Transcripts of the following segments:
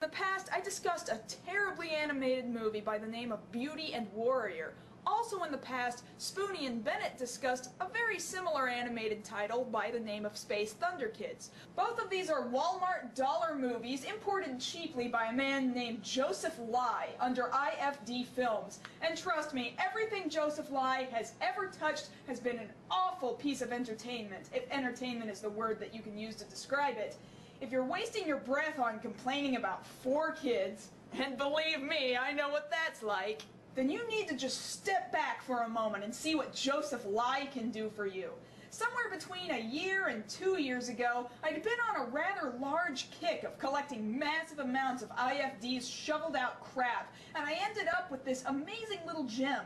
In the past, I discussed a terribly animated movie by the name of Beauty and Warrior. Also in the past, Spoonie and Bennett discussed a very similar animated title by the name of Space Thunder Kids. Both of these are Walmart dollar movies imported cheaply by a man named Joseph Lai under IFD Films. And trust me, everything Joseph Lai has ever touched has been an awful piece of entertainment, if entertainment is the word that you can use to describe it. If you're wasting your breath on complaining about 4 kids, and believe me, I know what that's like, then you need to just step back for a moment and see what Joseph Lai can do for you. Somewhere between a year and 2 years ago, I'd been on a rather large kick of collecting massive amounts of IFD's shoveled out crap, and I ended up with this amazing little gem,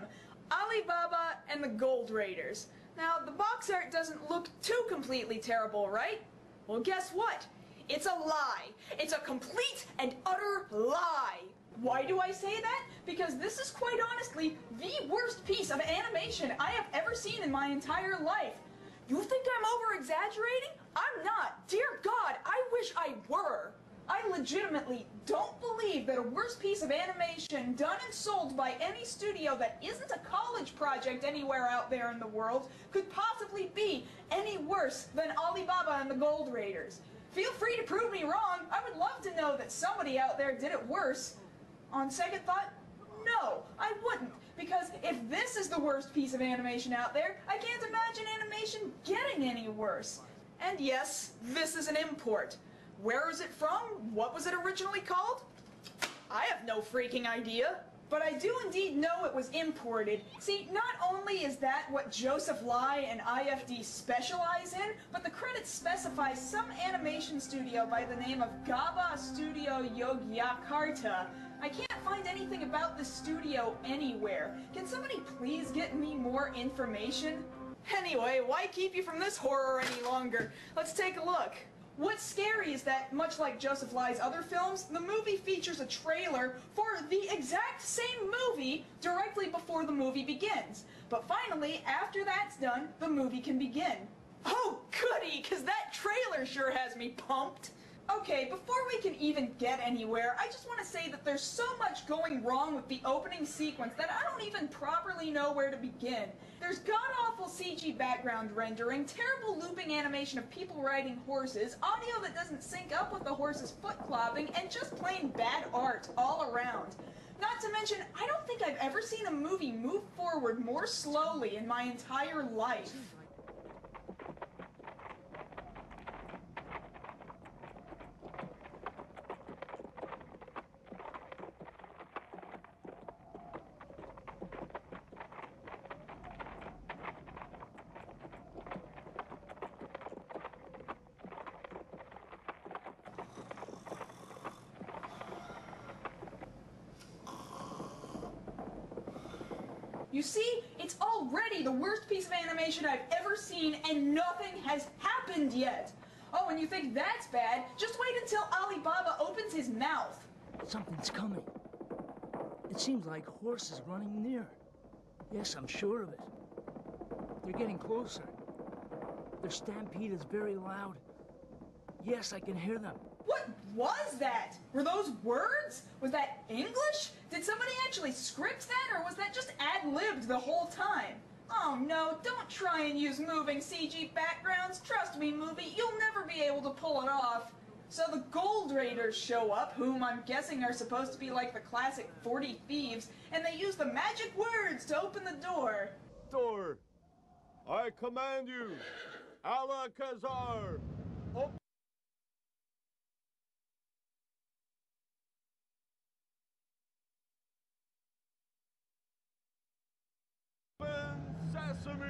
Alibaba and the Gold Raiders. Now, the box art doesn't look too completely terrible, right? Well, guess what? It's a lie. It's a complete and utter lie. Why do I say that? Because this is quite honestly the worst piece of animation I have ever seen in my entire life. You think I'm over-exaggerating? I'm not. Dear God, I wish I were. I legitimately don't believe that a worse piece of animation done and sold by any studio that isn't a college project anywhere out there in the world could possibly be any worse than Alibaba and the Gold Raiders. Feel free to prove me wrong. I would love to know that somebody out there did it worse. On second thought, no, I wouldn't. Because if this is the worst piece of animation out there, I can't imagine animation getting any worse. And yes, this is an import. Where is it from? What was it originally called? I have no freaking idea. But I do indeed know it was imported. See, not only is that what Joseph Lai and IFD specialize in, but the credits specify some animation studio by the name of Gaba Studio Yogyakarta. I can't find anything about this studio anywhere. Can somebody please get me more information? Anyway, why keep you from this horror any longer? Let's take a look. What's scary is that, much like Joseph Lai's other films, the movie features a trailer for the exact same movie directly before the movie begins. But finally, after that's done, the movie can begin. Oh goody, 'cause that trailer sure has me pumped! Okay, before we can even get anywhere, I just want to say that there's so much going wrong with the opening sequence that I don't even properly know where to begin. There's god-awful CG background rendering, terrible looping animation of people riding horses, audio that doesn't sync up with the horse's foot clopping, and just plain bad art all around. Not to mention, I don't think I've ever seen a movie move forward more slowly in my entire life. You see, it's already the worst piece of animation I've ever seen, and nothing has happened yet. Oh, and you think that's bad? Just wait until Alibaba opens his mouth. Something's coming. It seems like horses running near. Yes, I'm sure of it. They're getting closer. Their stampede is very loud. Yes, I can hear them. What was that? Were those words? Was that English? Did somebody actually script that, or was that just ad-libbed the whole time? Oh no, don't try and use moving CG backgrounds. Trust me, movie, you'll never be able to pull it off. So the Gold Raiders show up, whom I'm guessing are supposed to be like the classic 40 Thieves, and they use the magic words to open the door. Door, I command you, Alakazar, open sesame!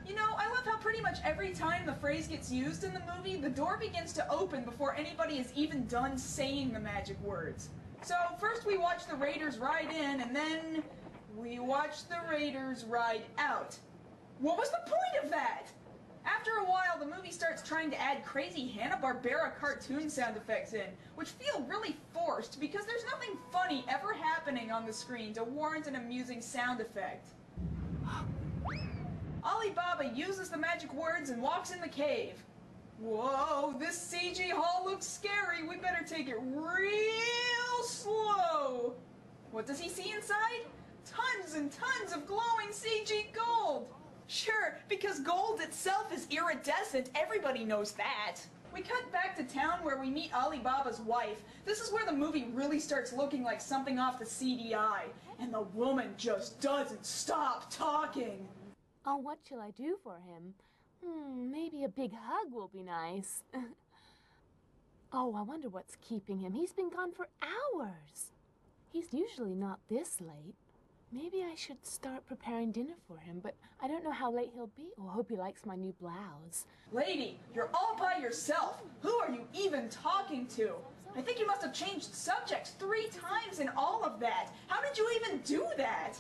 You know, I love how pretty much every time the phrase gets used in the movie, the door begins to open before anybody is even done saying the magic words. So first we watch the Raiders ride in, and then we watch the Raiders ride out. What was the point of that? After a while, the movie starts trying to add crazy Hanna-Barbera cartoon sound effects in, which feel really forced because there's nothing funny ever happening on the screen to warrant an amusing sound effect. Alibaba uses the magic words and walks in the cave. Whoa, this CG hall looks scary. We better take it real slow. What does he see inside? Tons and tons of glowing CG gold. Sure, because gold itself is iridescent. Everybody knows that. We cut back to town where we meet Alibaba's wife. This is where the movie really starts looking like something off the CDI. And the woman just doesn't stop talking. Oh, what shall I do for him? Maybe a big hug will be nice. Oh, I wonder what's keeping him. He's been gone for hours. He's usually not this late. Maybe I should start preparing dinner for him, but I don't know how late he'll be. Oh, I hope he likes my new blouse. Lady, you're all by yourself. Who are you even talking to? I think you must have changed subjects 3 times in all of that. How did you even do that?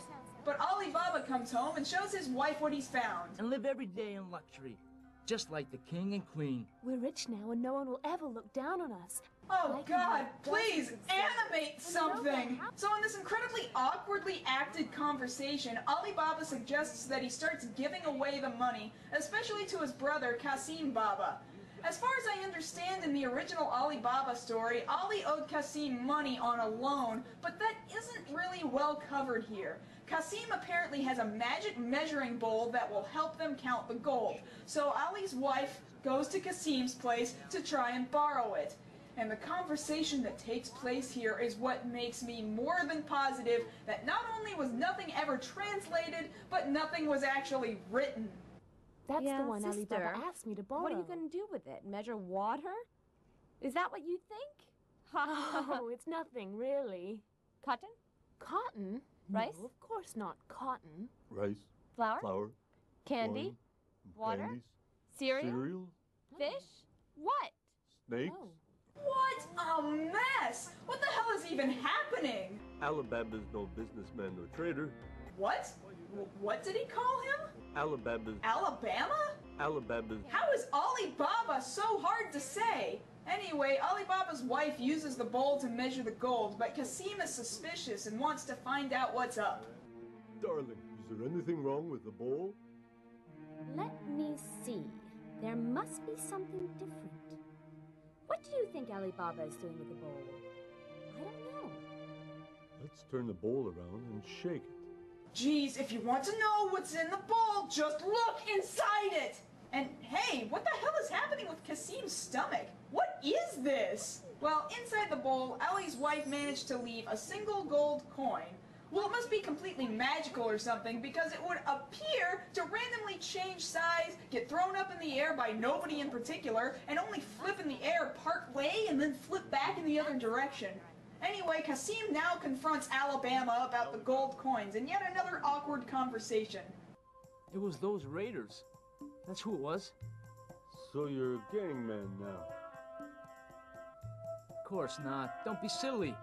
But Alibaba comes home and shows his wife what he's found. And live every day in luxury, just like the king and queen. We're rich now and no one will ever look down on us. Oh God, please animate something! So in this incredibly awkwardly acted conversation, Alibaba suggests that he starts giving away the money, especially to his brother Kasim Baba. As far as I understand in the original Alibaba story, Ali owed Kasim money on a loan, but that isn't really well covered here. Kasim apparently has a magic measuring bowl that will help them count the gold, so Ali's wife goes to Kasim's place to try and borrow it. And the conversation that takes place here is what makes me more than positive that not only was nothing ever translated, but nothing was actually written. That's Yeah, the one sister. Alibaba asked me to borrow. What are you going to do with it? Measure water? Is that what you think? Oh, it's nothing, really. Cotton? Cotton? Rice? No, of course not cotton. Rice, Flour? flour, Candy? wine, Water? candies, Cereal? cereal, Fish? What? snakes. Oh. What a mess! What the hell is even happening? Alibaba's no businessman or trader. What? What did he call him? Alibaba's Alabama? How is Alibaba so hard to say? Anyway, Alibaba's wife uses the bowl to measure the gold, but Kasim is suspicious and wants to find out what's up. Darling, is there anything wrong with the bowl? Let me see. There must be something different. What do you think Alibaba is doing with the bowl? I don't know. Let's turn the bowl around and shake it. Geez, if you want to know what's in the bowl, just look inside it! And hey, what the hell is happening with Kasim's stomach? What is this? Well, inside the bowl, Ali's wife managed to leave a single gold coin. Well, it must be completely magical or something, because it would appear to randomly change size, get thrown up in the air by nobody in particular, and only flip in the air part way and then flip back in the other direction. Anyway, Kasim now confronts Alabama about the gold coins, and yet another awkward conversation. It was those raiders. That's who it was. So you're a gangman now. Of course not. Don't be silly.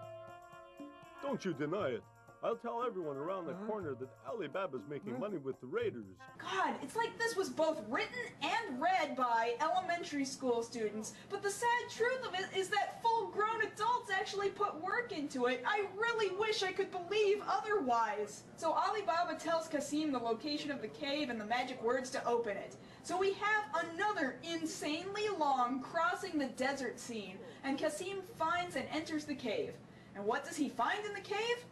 Don't you deny it. I'll tell everyone around the corner that Alibaba's making money with the raiders. God, it's like this was both written and read by elementary school students, but the sad truth of it is that full-grown adults actually put work into it. I really wish I could believe otherwise. So Alibaba tells Kasim the location of the cave and the magic words to open it. So we have another insanely long crossing the desert scene, and Kasim finds and enters the cave. And what does he find in the cave?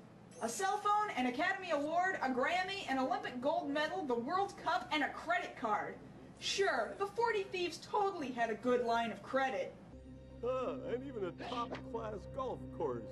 A cell phone, an Academy Award, a Grammy, an Olympic gold medal, the World Cup, and a credit card. Sure, the 40 Thieves totally had a good line of credit. And even a top-class golf course.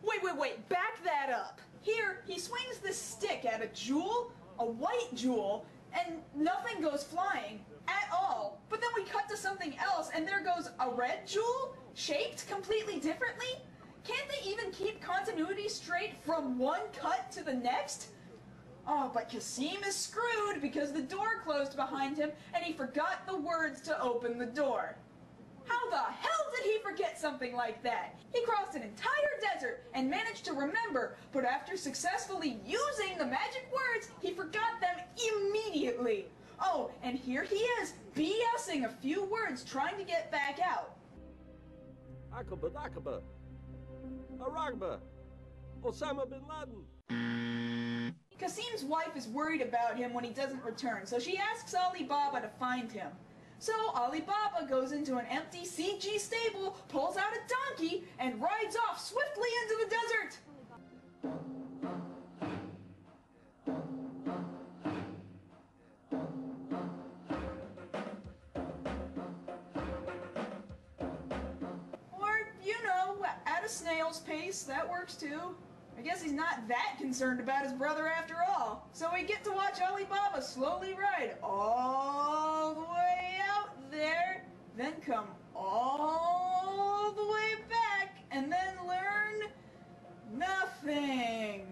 Wait, back that up. Here, he swings this stick at a jewel, a white jewel, and nothing goes flying at all. But then we cut to something else, and there goes a red jewel, shaped completely differently. Can't they even keep continuity straight from one cut to the next? Oh, but Kasim is screwed because the door closed behind him and he forgot the words to open the door. How the hell did he forget something like that? He crossed an entire desert and managed to remember, but after successfully using the magic words, he forgot them immediately. Oh, and here he is, BSing a few words trying to get back out. Akaba, Aragba, Osama bin Laden. Kasim's wife is worried about him when he doesn't return, so she asks Alibaba to find him. So Alibaba goes into an empty CG stable, pulls out a donkey, and rides off swiftly into the desert. Or, you know, at a snail's pace, that works too. I guess he's not that concerned about his brother after all. So we get to watch Alibaba slowly ride all the way out there, then come all the way back, and then learn nothing.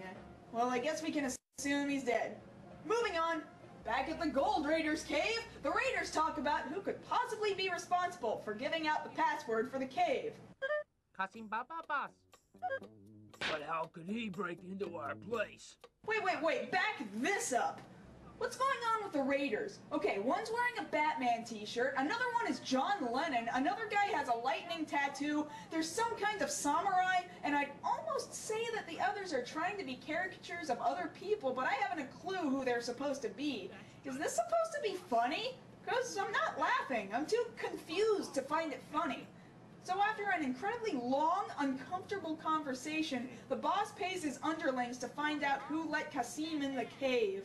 Well, I guess we can assume he's dead. Moving on. Back at the Gold Raiders cave, the Raiders talk about who could possibly be responsible for giving out the password for the cave. Kasim Baba Boss. But how could he break into our place? Wait, back this up. What's going on with the Raiders? Okay, one's wearing a Batman t-shirt, another one is John Lennon, another guy has a lightning tattoo, there's some kind of samurai, and I'd almost say that the others are trying to be caricatures of other people, but I haven't a clue who they're supposed to be. Is this supposed to be funny? Because I'm not laughing. I'm too confused to find it funny. So after an incredibly long, uncomfortable conversation, the boss pays his underlings to find out who let Kasim in the cave.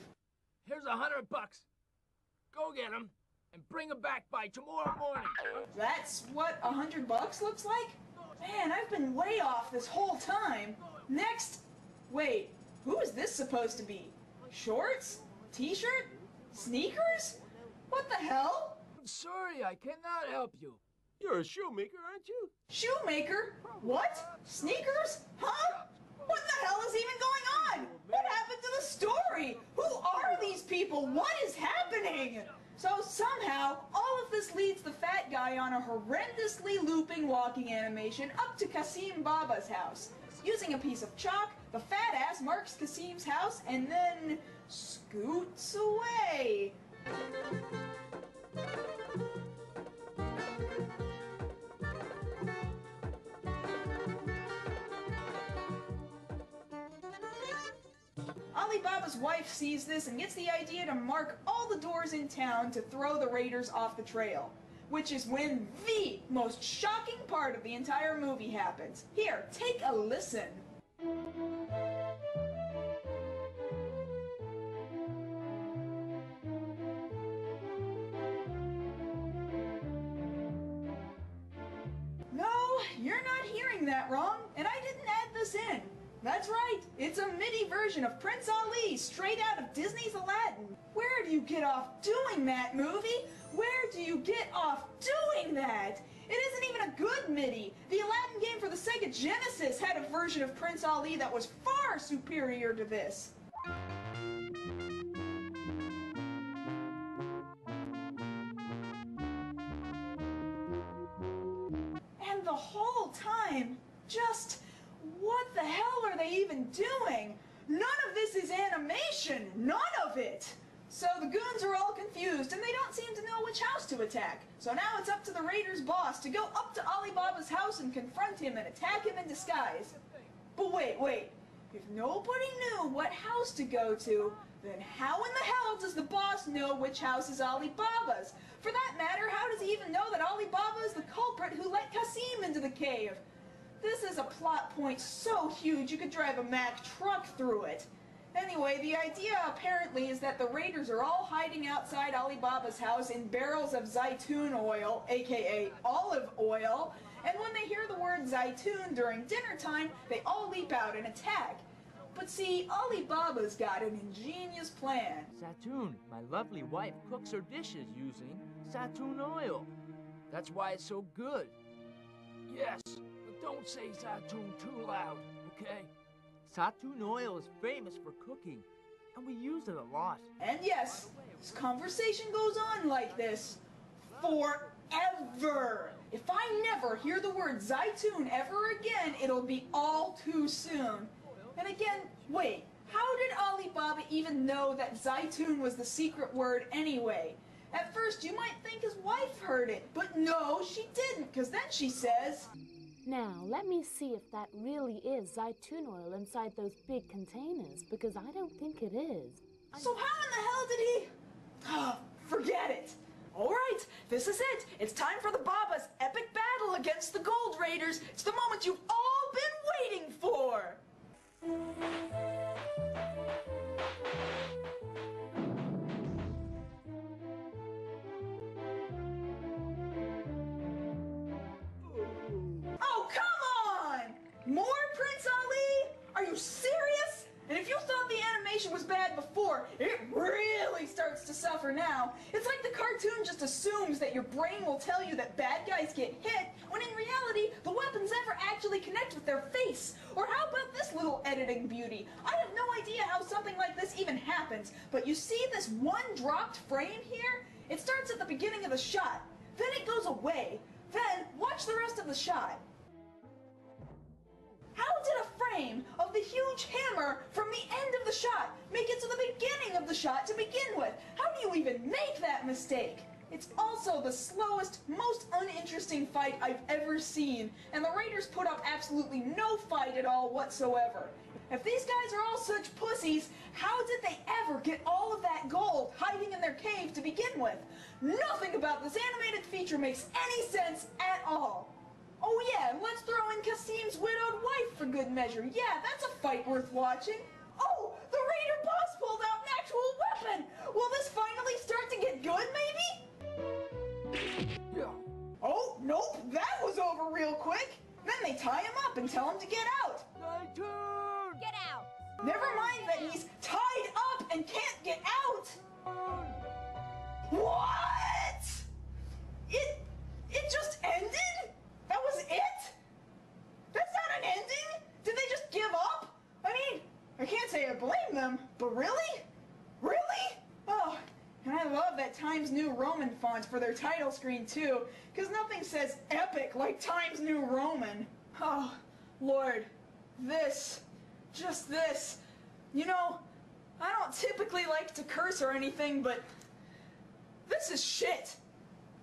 Here's $100. Go get him and bring him back by tomorrow morning. That's what $100 looks like? Man, I've been way off this whole time. Next, wait, who is this supposed to be? Shorts? T-shirt? Sneakers? What the hell? I'm sorry, I cannot help you. You're a shoemaker, aren't you? Shoemaker? What? Sneakers? Huh? What the hell is even going on? What happened to the story? Who are these people? What is happening? So somehow, all of this leads the fat guy on a horrendously looping walking animation up to Kasim Baba's house. Using a piece of chalk, the fat ass marks Kasim's house and then scoots away. Alibaba's wife sees this and gets the idea to mark all the doors in town to throw the Raiders off the trail. Which is when the most shocking part of the entire movie happens. Here, take a listen. No, you're not hearing that wrong, and I didn't add this in. That's right, it's a MIDI version of Prince Ali, straight out of Disney's Aladdin. Where do you get off doing that, movie? Where do you get off doing that? It isn't even a good MIDI. The Aladdin game for the Sega Genesis had a version of Prince Ali that was far superior to this. And the whole time, just... what the hell are they even doing? None of this is animation! None of it! So the goons are all confused, and they don't seem to know which house to attack. So now it's up to the Raiders' boss to go up to Alibaba's house and confront him and attack him in disguise. But wait. If nobody knew what house to go to, then how in the hell does the boss know which house is Alibaba's? For that matter, how does he even know that Alibaba is the culprit who let Kasim into the cave? This is a plot point so huge you could drive a Mack truck through it. Anyway, the idea apparently is that the Raiders are all hiding outside Alibaba's house in barrels of Zaytun oil, aka olive oil, and when they hear the word Zaytun during dinner time, they all leap out and attack. But see, Alibaba's got an ingenious plan. Zaytun, my lovely wife, cooks her dishes using Zaytun oil. That's why it's so good. Yes, but don't say Zaytun too loud, okay? Zaytun oil is famous for cooking, and we use it a lot. And yes, this conversation goes on like this forever. If I never hear the word Zaytun ever again, it'll be all too soon. And again, wait, how did Alibaba even know that Zaytun was the secret word anyway? At first, you might think his wife heard it, but no, she didn't, because then she says... Now, let me see if that really is Zaytun oil inside those big containers, because I don't think it is. So how in the hell did he... Oh, forget it. Alright, this is it. It's time for the Baba's epic battle against the Gold Raiders. It's the moment you've all been waiting for! Oh, come on! More Prince Ali? Are you serious? And if you thought the animation was bad before, it really starts to suffer now. It's like the cartoon just assumes that your brain will tell you that bad guys get hit, when in reality, the weapons never actually connect with their face. Or how about this little editing beauty? I have no idea how something like this even happens, but you see this one dropped frame here? It starts at the beginning of the shot, then it goes away. Then, watch the rest of the shot. How did a frame of the huge hammer from the end of the shot make it to the beginning of the shot to begin with? How do you even make that mistake? It's also the slowest, most uninteresting fight I've ever seen, and the Raiders put up absolutely no fight at all whatsoever. If these guys are all such pussies, how did they ever get all of that gold hiding in their cave to begin with? Nothing about this animated feature makes any sense at all. Oh yeah, and let's throw in Kasim's widowed wife for good measure. Yeah, that's a fight worth watching. Oh, the Raider boss pulled out an actual weapon! Will this finally start to get good, maybe? Yeah. Oh, nope, that was over real quick. Then they tie him up and tell him to get out. My turn! Get out! Never mind that he's tied up and can't get out. What? It just ended? That was it? That's not an ending? Did they just give up? I mean, I can't say I blame them, but really? Really? Oh, and I love that Times New Roman font for their title screen too, because nothing says epic like Times New Roman. Oh, Lord, just this. You know, I don't typically like to curse or anything, but this is shit.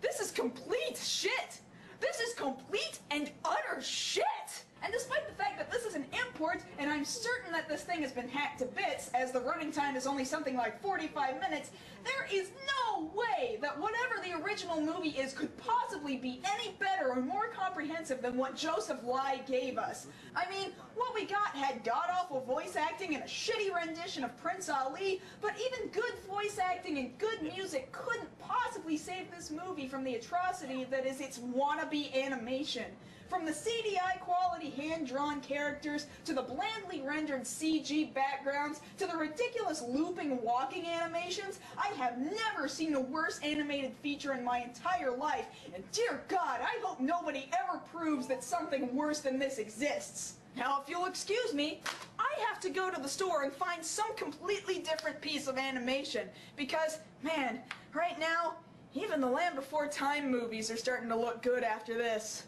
This is complete shit. This is complete and utter shit! And despite the fact that this is an import, and I'm certain that this thing has been hacked to bits, as the running time is only something like 45 minutes, there is no way that whatever the original movie is could possibly be any better or more comprehensive than what Joseph Lai gave us. I mean, what we got had god-awful voice acting and a shitty rendition of Prince Ali, but even good voice acting and good music couldn't possibly save this movie from the atrocity that is its wannabe animation. From the CDI quality hand-drawn characters, to the blandly rendered CG backgrounds, to the ridiculous looping walking animations, I have never seen a worse animated feature in my entire life, and dear God, I hope nobody ever proves that something worse than this exists. Now, if you'll excuse me, I have to go to the store and find some completely different piece of animation, because, man, right now, even the Land Before Time movies are starting to look good after this.